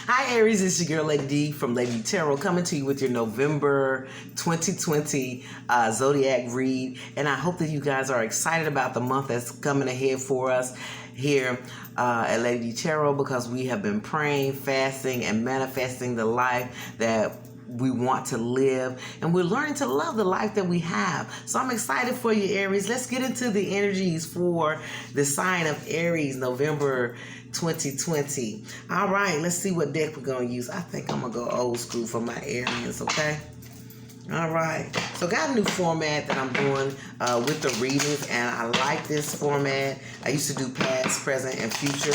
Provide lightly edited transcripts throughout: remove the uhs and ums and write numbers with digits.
Hi Aries, it's your girl Lady D from Lady Tarot coming to you with your November 2020 Zodiac read. And I hope that you guys are excited about the month that's coming ahead for us here at Lady Tarot, because we have been praying, fasting, and manifesting the life that we want to live, and we're learning to love the life that we have. So I'm excited for you, Aries. Let's get into the energies for the sign of Aries, November 2020. All right, let's see what deck we're going to use. I think I'm going to go old school for my Aries, okay? All right, so got a new format that I'm doing with the readings, and I like this format. I used to do past, present, and future,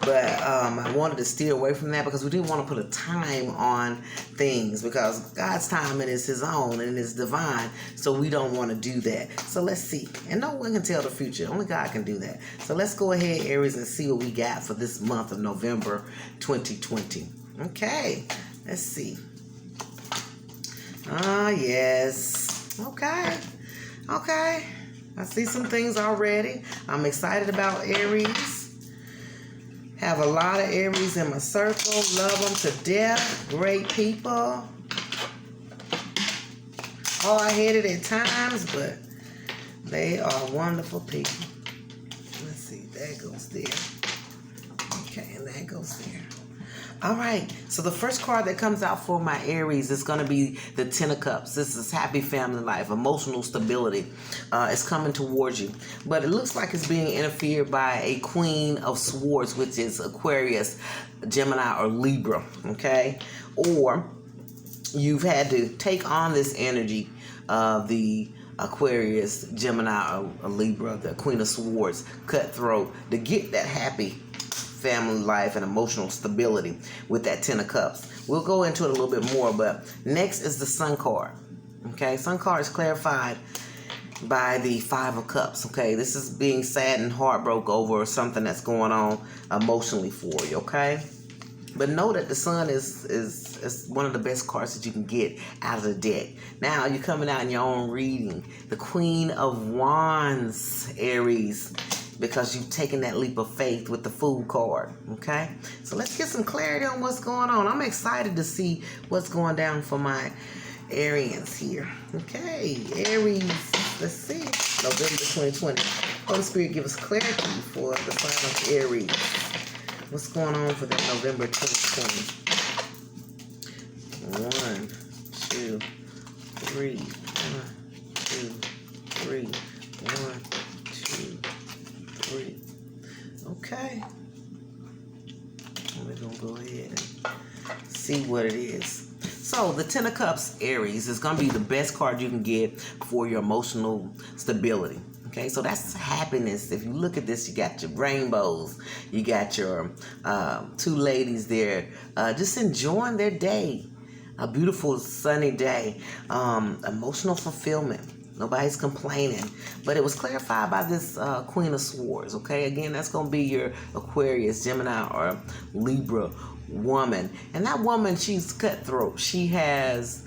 but I wanted to steer away from that because we didn't want to put a time on things, because God's timing is His own and it's divine, so we don't want to do that. So let's see, and no one can tell the future, only God can do that. So let's go ahead, Aries, and see what we got for this month of November 2020. Okay, let's see. Yes. Okay. I see some things already. I'm excited about Aries. Have a lot of Aries in my circle. Love them to death. Great people. Hard-headed at times, but they are wonderful people. Let's see. That goes there. Okay, and that goes there. All right, so the first card that comes out for my Aries is going to be the Ten of Cups. This is happy family life, emotional stability. It's coming towards you. But it looks like it's being interfered by a Queen of Swords, which is Aquarius, Gemini, or Libra, okay? Or you've had to take on this energy of the Aquarius, Gemini, or Libra, the Queen of Swords, cutthroat, to get that happy family life and emotional stability with that Ten of Cups. We'll go into it a little bit more, but next is the Sun card. Okay, Sun card is clarified by the Five of Cups. Okay, this is being sad and heartbroken over something that's going on emotionally for you. Okay, but know that the Sun is one of the best cards that you can get out of the deck. Now you're coming out in your own reading, the Queen of Wands, Aries, because you've taken that leap of faith with the Fool card, okay? So let's get some clarity on what's going on. I'm excited to see what's going down for my Arians here. Okay, Aries, let's see. November 2020. Holy Spirit, give us clarity for the sign of Aries. What's going on for that November 2020? 1, 2, 3. 1, 2, 3. 1, 2, 3. Okay. We're going to go ahead and see what it is. So, the Ten of Cups, Aries, is going to be the best card you can get for your emotional stability. Okay, so that's happiness. If you look at this, you got your rainbows. You got your two ladies there just enjoying their day. A beautiful sunny day. Emotional fulfillment. Nobody's complaining. But it was clarified by this Queen of Swords, okay? Again, that's going to be your Aquarius, Gemini, or Libra woman. And that woman, she's cutthroat. She has...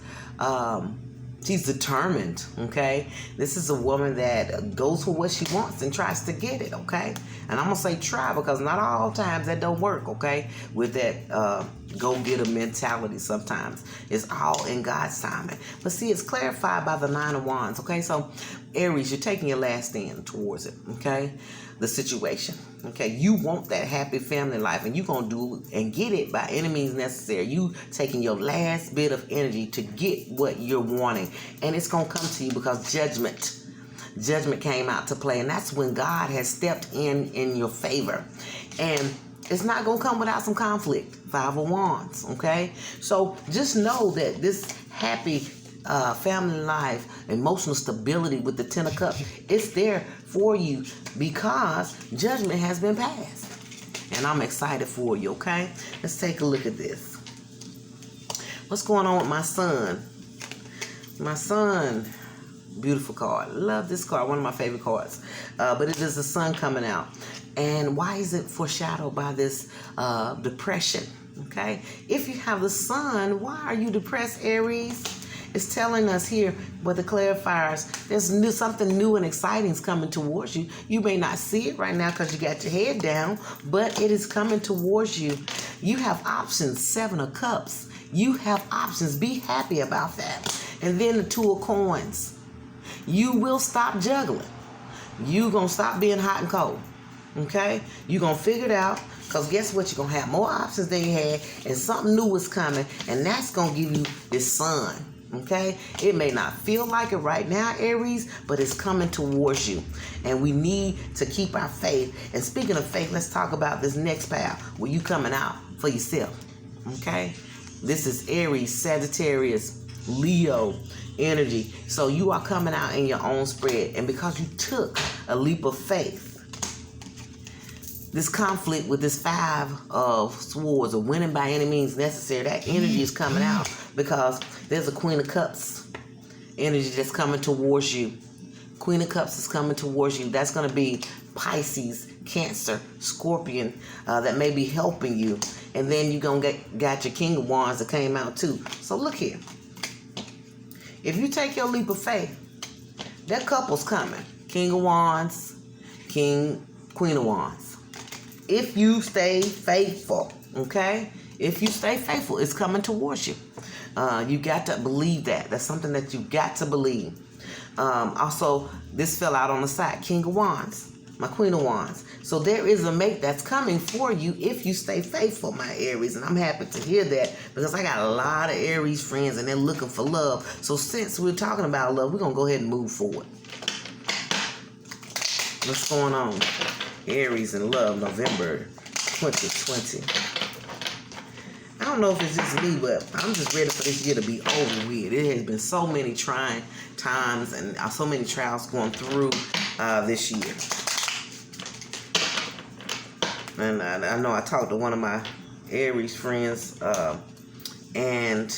she's determined, okay? This is a woman that goes for what she wants and tries to get it, okay? And I'm going to say try, because not all times that don't work, okay? With that go-getter mentality sometimes. It's all in God's timing. But see, it's clarified by the Nine of Wands, okay? So, Aries, you're taking your last stand towards it, okay? The situation, okay? You want that happy family life, and you're going to do and get it by any means necessary. You taking your last bit of energy to get what you're wanting, and it's going to come to you because judgment came out to play, and that's when God has stepped in your favor. And it's not going to come without some conflict. Five of Wands, okay? So just know that this happy family life, emotional stability with the Ten of Cups, it's there for you because judgment has been passed. And I'm excited for you, okay? Let's take a look at this. What's going on with my Sun? My Sun, beautiful card. Love this card, one of my favorite cards. But it is the Sun coming out. And why is it foreshadowed by this depression? Okay, if you have the Sun, why are you depressed, Aries? It's telling us here with the clarifiers, there's something new and exciting is coming towards you. You may not see it right now because you got your head down, but it is coming towards you. You have options. 7 of Cups. You have options. Be happy about that. And then the 2 of Coins. You will stop juggling. You gonna stop being hot and cold. Okay? You gonna figure it out. Because guess what? You're going to have more options than you had. And something new is coming. And that's going to give you this sun. Okay? It may not feel like it right now, Aries, but it's coming towards you. And we need to keep our faith. And speaking of faith, let's talk about this next path where you coming out for yourself. Okay? This is Aries, Sagittarius, Leo energy. So you are coming out in your own spread. And because you took a leap of faith, this conflict with this 5 of Swords, or winning by any means necessary, that energy is coming out because there's a Queen of Cups energy that's coming towards you. Queen of Cups is coming towards you. That's going to be Pisces, Cancer, Scorpion that may be helping you. And then you're going to got your King of Wands that came out too. So look here. If you take your leap of faith, that couple's coming. King of Wands, Queen of Wands. If you stay faithful, okay? If you stay faithful, it's coming towards you. You got to believe that. That's something that you got to believe. Also, this fell out on the side. King of Wands, my Queen of Wands. So there is a mate that's coming for you if you stay faithful, my Aries. And I'm happy to hear that because I got a lot of Aries friends and they're looking for love. So since we're talking about love, we're going to go ahead and move forward. What's going on? Aries in love, November 2020. I don't know if it's just me, but I'm just ready for this year to be over with. It has been so many trying times and so many trials going through this year. And I know I talked to one of my Aries friends, and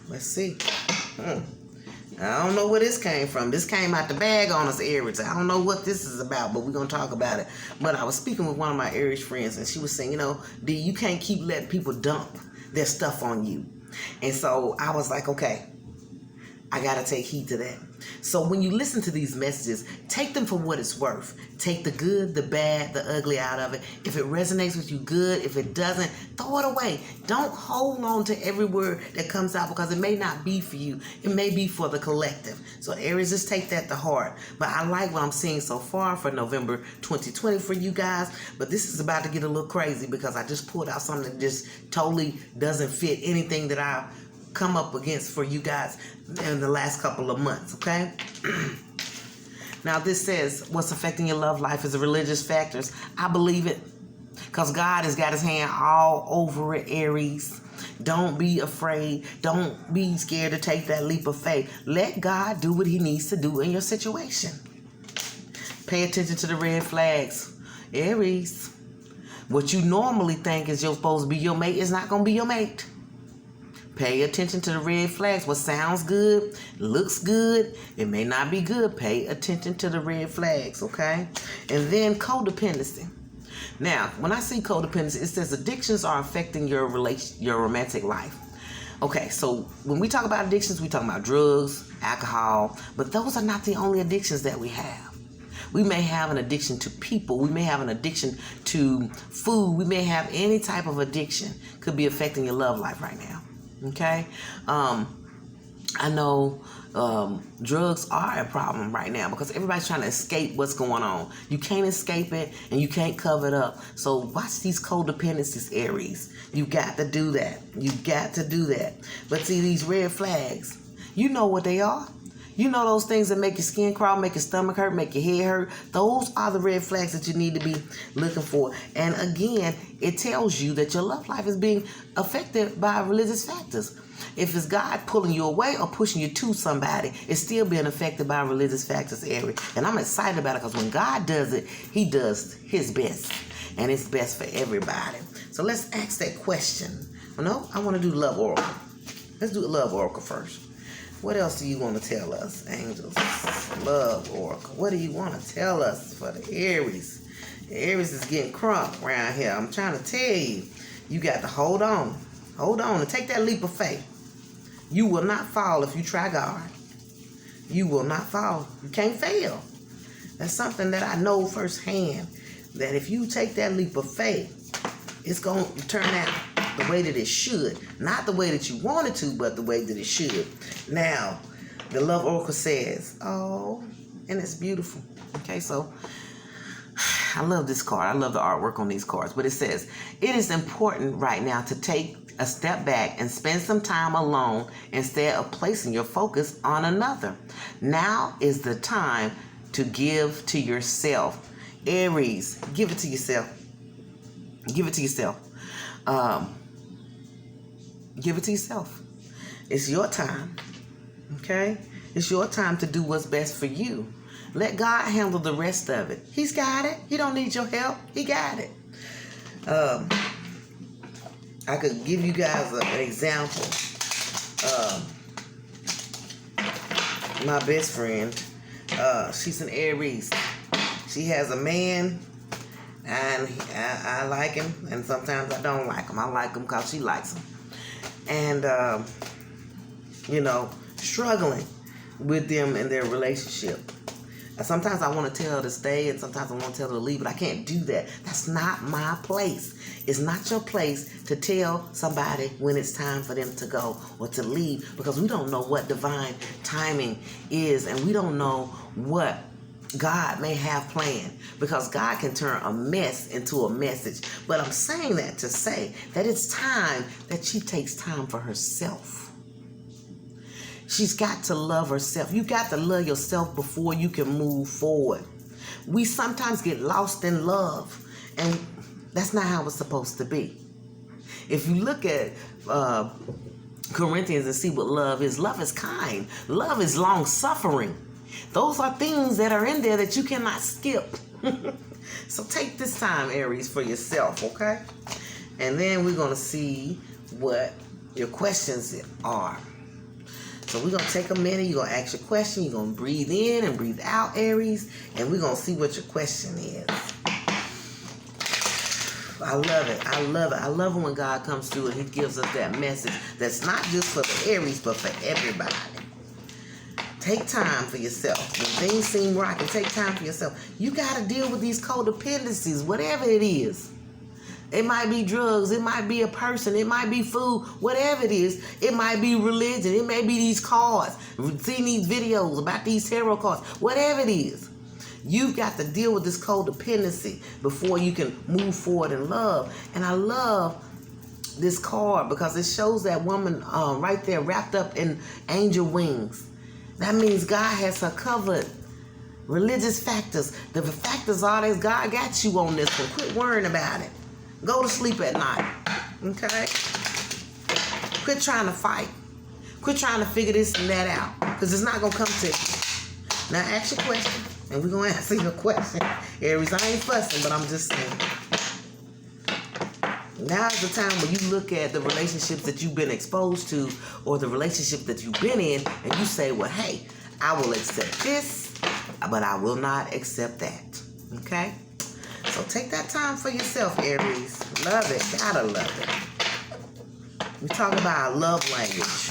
let's see. I don't know where this came from. This came out the bag on us, Aries. I don't know what this is about, but we're going to talk about it. But I was speaking with one of my Aries friends, and she was saying, you know, D, you can't keep letting people dump their stuff on you. And so I was like, okay, I got to take heed to that. So when you listen to these messages, take them for what it's worth. Take the good, the bad, the ugly out of it. If it resonates with you, good. If it doesn't, throw it away. Don't hold on to every word that comes out because it may not be for you. It may be for the collective. So Aries, just take that to heart. But I like what I'm seeing so far for November 2020 for you guys. But this is about to get a little crazy because I just pulled out something that just totally doesn't fit anything that I come up against for you guys in the last couple of months, okay? Now this says what's affecting your love life is the religious factors. I believe it because God has got his hand all over it, Aries. Don't be afraid. Don't be scared to take that leap of faith. Let God do what he needs to do in your situation. Pay attention to the red flags, Aries. What you normally think is you're supposed to be your mate is not going to be your mate. Pay attention to the red flags. What sounds good, looks good, it may not be good. Pay attention to the red flags, okay? And then codependency. Now, when I see codependency, it says addictions are affecting your romantic life. Okay, so when we talk about addictions, we talk about drugs, alcohol, but those are not the only addictions that we have. We may have an addiction to people. We may have an addiction to food. We may have any type of addiction could be affecting your love life right now. Okay, I know drugs are a problem right now because everybody's trying to escape what's going on. You can't escape it and you can't cover it up. So watch these codependencies, Aries. You got to do that. You got to do that. But see, these red flags, you know what they are. You know those things that make your skin crawl, make your stomach hurt, make your head hurt. Those are the red flags that you need to be looking for. And again, it tells you that your love life is being affected by religious factors. If it's God pulling you away or pushing you to somebody, it's still being affected by religious factors, Aries. And I'm excited about it because when God does it, he does his best. And it's best for everybody. So let's ask that question. No, I want to do love oracle. Let's do a love oracle first. What else do you want to tell us, angels? Love oracle. What do you want to tell us for the Aries? The Aries is getting crunk around here. I'm trying to tell you. You got to hold on. Hold on and take that leap of faith. You will not fall if you try God. You will not fall. You can't fail. That's something that I know firsthand, that if you take that leap of faith, it's going to turn out the way that it should. Not the way that you want it to, but the way that it should. Now, the Love Oracle says, oh, and it's beautiful. Okay, so I love this card. I love the artwork on these cards. But it says, it is important right now to take a step back and spend some time alone instead of placing your focus on another. Now is the time to give to yourself. Aries, give it to yourself. Give it to yourself. Give it to yourself. It's your time. Okay? It's your time to do what's best for you. Let God handle the rest of it. He's got it. He don't need your help. He got it. I could give you guys an example. My best friend, she's an Aries. She has a man, and I like him, and sometimes I don't like him. I like him because she likes him. And, struggling with them in their relationship. Sometimes I want to tell her to stay, and sometimes I want to tell her to leave, but I can't do that. That's not my place. It's not your place to tell somebody when it's time for them to go or to leave, because we don't know what divine timing is, and we don't know what God may have planned, because God can turn a mess into a message. But I'm saying that to say that it's time that she takes time for herself. She's got to love herself. You got to love yourself before you can move forward. We sometimes get lost in love, and that's not how it's supposed to be. If you look at Corinthians and see what love is kind. Love is long-suffering. Those are things that are in there that you cannot skip. So take this time, Aries, for yourself, okay? And then we're going to see what your questions are. So we're going to take a minute. You're going to ask your question. You're going to breathe in and breathe out, Aries. And we're going to see what your question is. I love it. I love it. I love it when God comes through and he gives us that message that's not just for the Aries, but for everybody. Take time for yourself. When things seem rocky, take time for yourself. You got to deal with these codependencies, whatever it is. It might be drugs. It might be a person. It might be food. Whatever it is. It might be religion. It may be these cards. Seeing these videos about these tarot cards. Whatever it is. You've got to deal with this codependency before you can move forward in love. And I love this card because it shows that woman right there wrapped up in angel wings. That means God has her covered. Religious factors. The factors are that God got you on this one. Quit worrying about it. Go to sleep at night. Okay? Quit trying to fight. Quit trying to figure this and that out. Because it's not going to come to you. Now ask your question. And we're going to answer your question. Aries, I ain't fussing, but I'm just saying. Now's the time when you look at the relationships that you've been exposed to or the relationship that you've been in and you say, well, hey, I will accept this, but I will not accept that. Okay? So take that time for yourself, Aries. Love it. Gotta love it. We talk about our love language.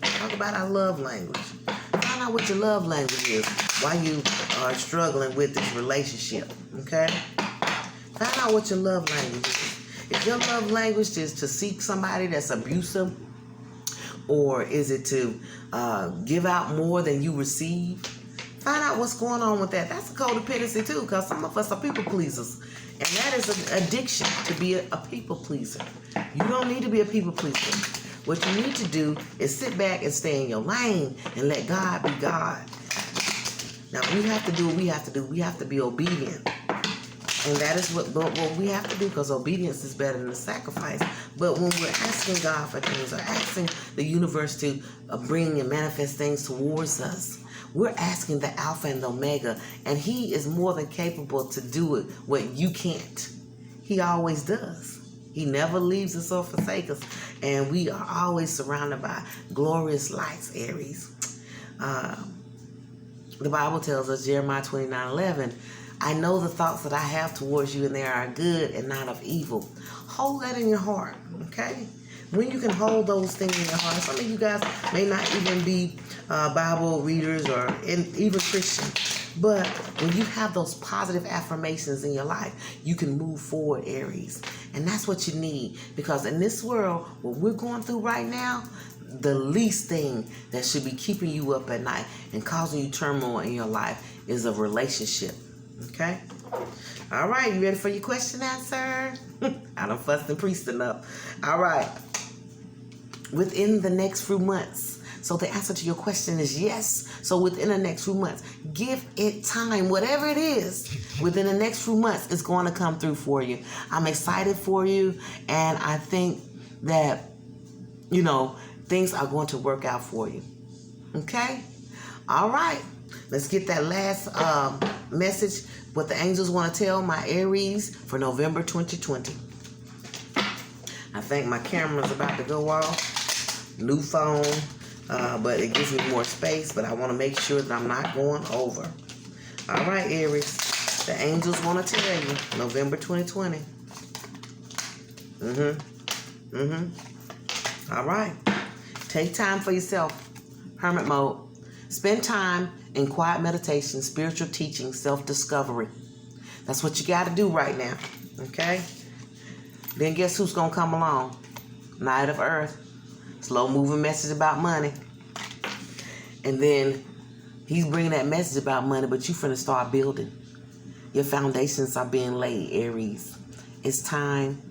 Talk about our love language. Find out what your love language is while you are struggling with this relationship. Okay? Find out what your love language is. If your love language is to seek somebody that's abusive, or is it to give out more than you receive, find out what's going on with that. That's a codependency too, because some of us are people pleasers. And that is an addiction to be a people pleaser. You don't need to be a people pleaser. What you need to do is sit back and stay in your lane and let God be God. Now, we have to do what we have to do. We have to be obedient. And that is what we have to do, because obedience is better than the sacrifice. But when we're asking God for things or asking the universe to bring and manifest things towards us, we're asking the Alpha and the Omega, and he is more than capable to do it what you can't. He always does. He never leaves us or forsakes us, and we are always surrounded by glorious lights, Aries. The Bible tells us, Jeremiah 29:11, I know the thoughts that I have towards you, and they are good and not of evil. Hold that in your heart, okay? when you can hold those things in your heart. Some of you guys may not even be Bible readers or even Christian. But when you have those positive affirmations in your life, you can move forward, Aries. And that's what you need. Because in this world, what we're going through right now, the least thing that should be keeping you up at night and causing you turmoil in your life is a relationship. Okay? All right, you ready for your question answer? I done fussed and priest enough. All right. Within the next few months. So the answer to your question is yes. So within the next few months, give it time. Whatever it is, within the next few months, it's going to come through for you. I'm excited for you. And I think that, things are going to work out for you. Okay? All right. Let's get that last message, what the angels want to tell my Aries for November 2020. I think my camera's about to go off. New phone, but it gives me more space, but I want to make sure that I'm not going over. All right, Aries. The angels want to tell you, November 2020. All right. Take time for yourself. Hermit mode. Spend time in quiet meditation, spiritual teaching, self-discovery. That's what you got to do right now. Okay? Then guess who's going to come along? Knight of Earth. Slow-moving message about money. And then he's bringing that message about money, but you finna start building. Your foundations are being laid, Aries. It's time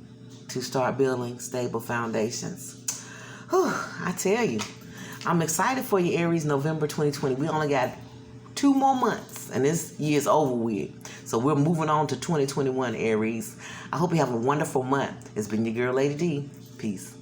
to start building stable foundations. Whew, I tell you, I'm excited for you, Aries, November 2020. We only got 2 more months, and this year's over with. So we're moving on to 2021, Aries. I hope you have a wonderful month. It's been your girl, Lady D. Peace.